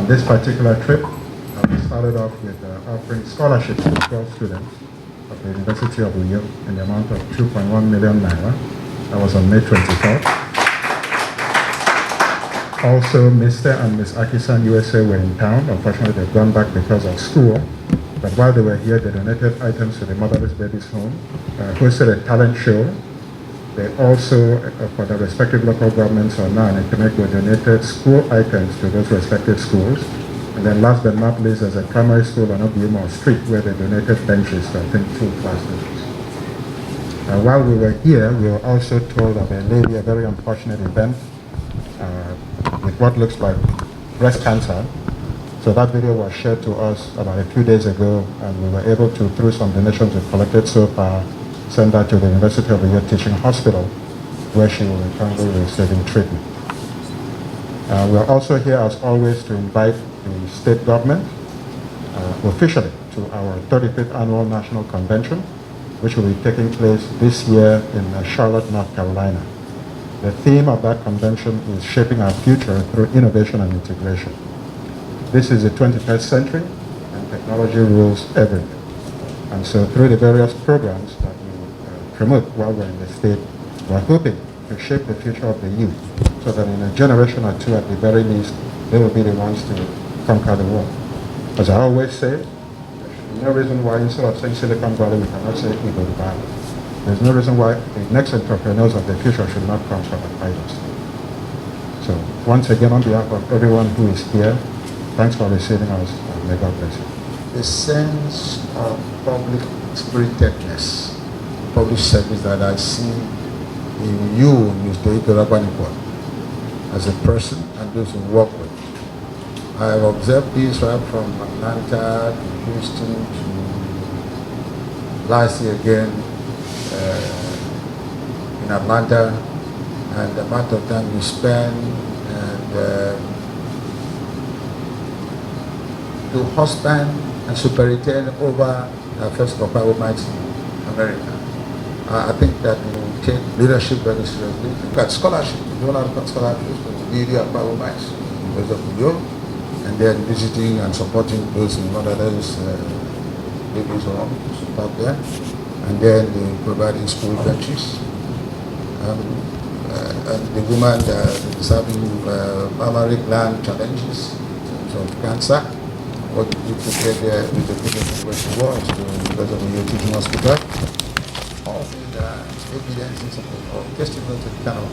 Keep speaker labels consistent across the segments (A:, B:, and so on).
A: This particular trip we started off with offering scholarships to 12 students of the University of Uyo in the amount of 2.1 million naira. That was on May 24th. Also, Mr. and Ms. AKISAN USA were in town. Unfortunately, they've gone back because of school. But while they were here, they donated items to the Motherless Babies Home, hosted a talent show. They also, for the respective local governments or now in Connect, donated school items to those respective schools. And then last but not least, there's a primary school on Akwa Ibom Street where they donated benches to, I think, 2 classrooms. While we were here, we were also told of a lady, a very unfortunate event with what looks like breast cancer. So that video was shared to us about a few days ago, and we were able to, through some donations we've collected so far, send that to the University of Uyo Teaching Hospital, where she will be currently receiving treatment. We are also here, as always, to invite the state government officially to our 35th Annual National Convention, which will be taking place this year in Charlotte, North Carolina. The theme of that convention is Shaping Our Future Through Innovation and Integration. This is the 21st century, and technology rules everything. And so through the various programs that we promote while we're in the state, we're hoping to shape the future of the youth so that in a generation or two, at the very least, they will be the ones to conquer the world. As I always say, there's no reason why instead of saying Silicon Valley, we cannot say Igbo Valley. There's no reason why the next entrepreneurs of the future should not come from Akwa Ibom State. So once again, on behalf of everyone who is here, thanks for receiving us, and may God bless you.
B: The sense of public spiritedness, public service that I see in you, Mr. Itoro Akpan-Iquot, as a person and those who work with. I have observed this right from Atlanta to Houston to last year again in Atlanta, and the amount of time you spend and to husband and superintend over the affairs of Akwa Ibomites in America. I think that you take leadership very seriously. Look at scholarship. You don't have scholarships for the media Akwa Ibomites, University of Uyo, and then visiting and supporting those in motherless babies homes out there, and then providing school benches. And the woman is having mammary gland challenges in terms of cancer. What you could get there with the people where she was because of the teaching hospital. All of these are evidences or testimony to the kind of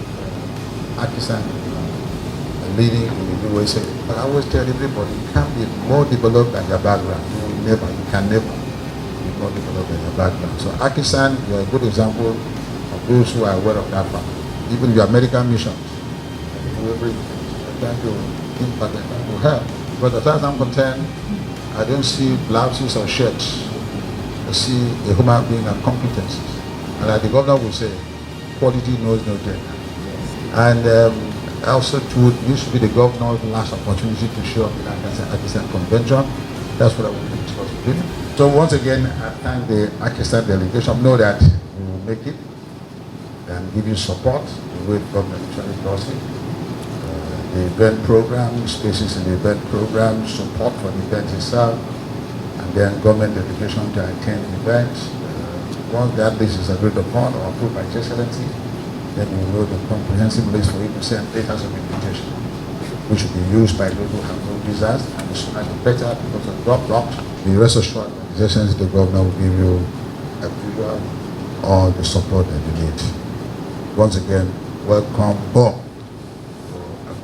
B: AKISAN leading in the USA. But I always tell everybody, you can't be more developed than your background. You can never be more developed than your background. So AKISAN, you're a good example of those who are aware of that fact. Even your American missions, whoever is trying to impact and trying to help. But as far as I'm concerned, I don't see blouses or shirts. I see a human being and competencies. And like the governor will say, quality knows no gender. And also it used to be the governor's last opportunity to show up in AKISAN convention. That's what I will do to do. So once again, I thank the AKISAN delegation. Know that we will make it and give you support the way the government usually does it. The event program, spaces in the event program, support for the event itself, and then government delegation to attend the event. Once that list is agreed upon or approved by His Excellency, then we will know the comprehensive list for you to send letters of invitation, which will be used by those who have no visas, and the sooner the better because of blocked. The rest assured that His Excellency the Governor will give you a visual all the support that you need. Once again, welcome home.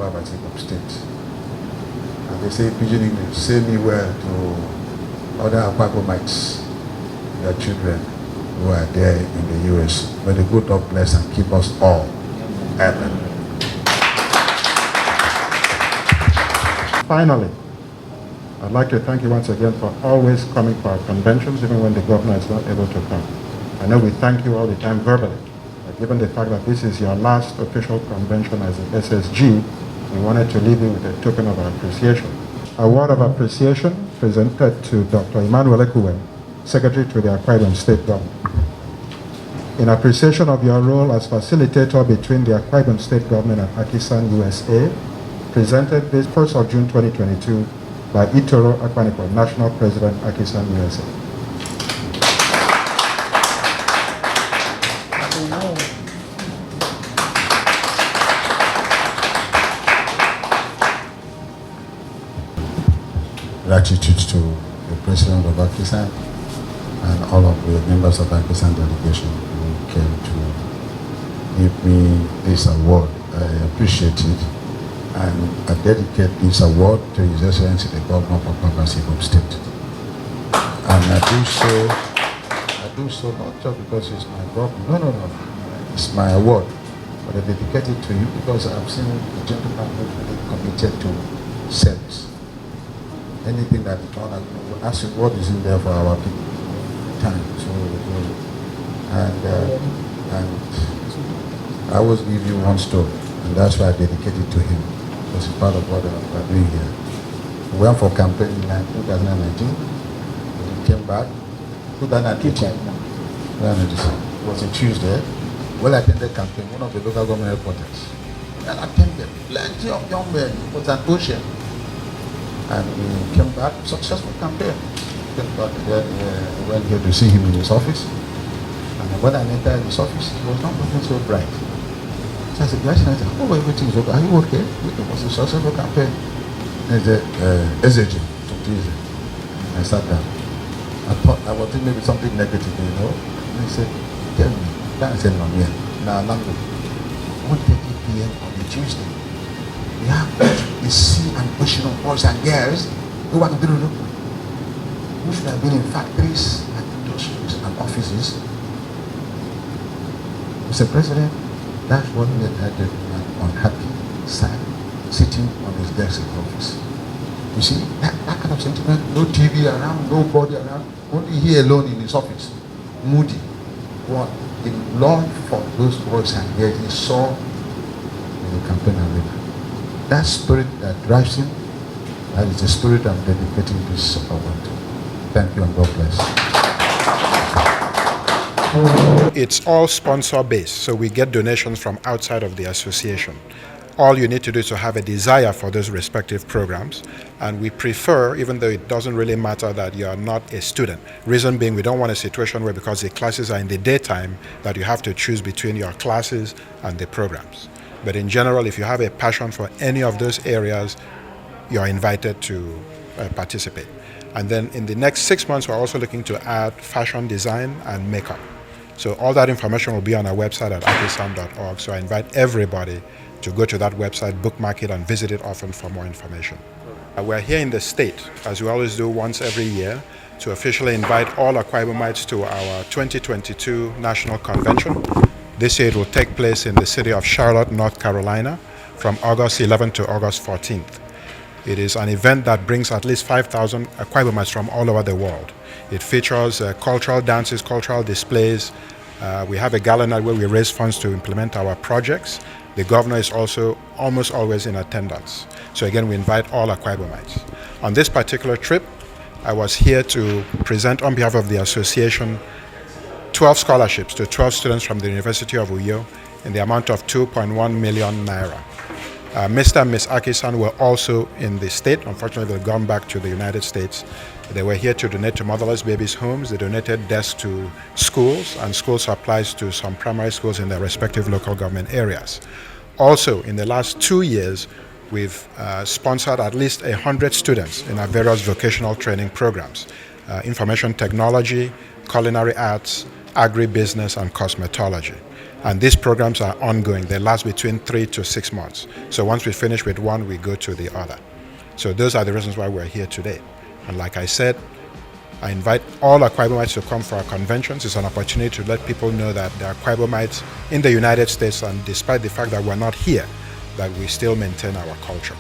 B: Akwa Ibom State. And they say pidgin English, say me well to other Akwa Ibomites, their children who are there in the US. May the good God bless and keep us all. Amen.
A: Finally, I'd like to thank you once again for always coming for our conventions, even when the governor is not able to come. I know we thank you all the time verbally, but given the fact that this is your last official convention as an SSG, we wanted to leave you with a token of our appreciation. A word of appreciation presented to Dr. Emmanuel Ekuwem, Secretary to the Akwa Ibom State Government. In appreciation of your role as facilitator between the Akwa Ibom State Government and AKISAN USA, presented this 1st of June 2022 by Itoro Akpan-Iquot, National President, AKISAN USA.
B: Gratitude to the President of AKISAN and all of the members of the AKISAN delegation who came to give me this award. I appreciate it, and I dedicate this award to His Excellency the Governor of Akwa Ibom State. And I do so not just because he's my governor, no. It's my award, but I dedicate it to you because I've seen the gentleman who really committed to service. Anything that is done, I will ask him what is in there for our people. Time. And I always give you one story, and that's why I dedicate it to him, because it's part of what I'm doing here. We went for campaign in 2019, we came back, 2018, it was a Tuesday, well attended campaign, one of the local government headquarters. And attended, plenty of young men, it was an ocean. And we came back, successful campaign. Came back then, we went here to see him in his office. And when I entered his office, he was not looking so bright. So I said, guys, oh, everything is okay. Are you okay? It was a successful campaign. And he said, SAG, took it easy. I sat down. I thought I was thinking maybe something negative, you know. And he said, tell me. Then I said, no, yeah. Now, 1:30 p.m. on a Tuesday. We have the sea and ocean of boys and girls who want to do it. We should have been in factories and industries and offices. Mr. President, that's what made that man unhappy, sad, sitting on his desk in office. You see, that kind of sentiment, no TV around, nobody around, only he alone in his office. Moody. What? The Lord for those boys and girls he saw in the campaign arena. That spirit that drives him, that is the spirit I'm dedicating this award to. Thank you and God bless.
C: It's all sponsor-based, so we get donations from outside of the association. All you need to do is to have a desire for those respective programs, and we prefer, even though it doesn't really matter that you are not a student. Reason being, we don't want a situation where because the classes are in the daytime that you have to choose between your classes and the programs. But in general, if you have a passion for any of those areas, you're invited to participate. And then in the next 6 months, we're also looking to add fashion design and makeup. So all that information will be on our website at akisan.org. So I invite everybody to go to that website, bookmark it, and visit it often for more information. We're here in the state, as we always do once every year, to officially invite all Akwa Ibomites to our 2022 National Convention. This year it will take place in the city of Charlotte, North Carolina, from August 11th to August 14th. It is an event that brings at least 5,000 Akwa Ibomites from all over the world. It features cultural dances, cultural displays. We have a gala night where we raise funds to implement our projects. The governor is also almost always in attendance. So again, we invite all Akwa Ibomites. On this particular trip, I was here to present on behalf of the association 12 scholarships to 12 students from the University of Uyo in the amount of 2.1 million naira. Mr. and Ms. AKISAN were also in the state. Unfortunately, they've gone back to the United States. They were here to donate to motherless babies' homes. They donated desks to schools and school supplies to some primary schools in their respective local government areas. Also, in the last 2 years, we've sponsored at least 100 students in our various vocational training programs, information technology, culinary arts, agribusiness, and cosmetology. And these programs are ongoing. They last between 3 to 6 months. So once we finish with one, we go to the other. So those are the reasons why we're here today. And like I said, I invite all Akwa Ibomites to come for our conventions. It's an opportunity to let people know that there are Akwa Ibomites in the United States, and despite the fact that we're not here, that we still maintain our culture.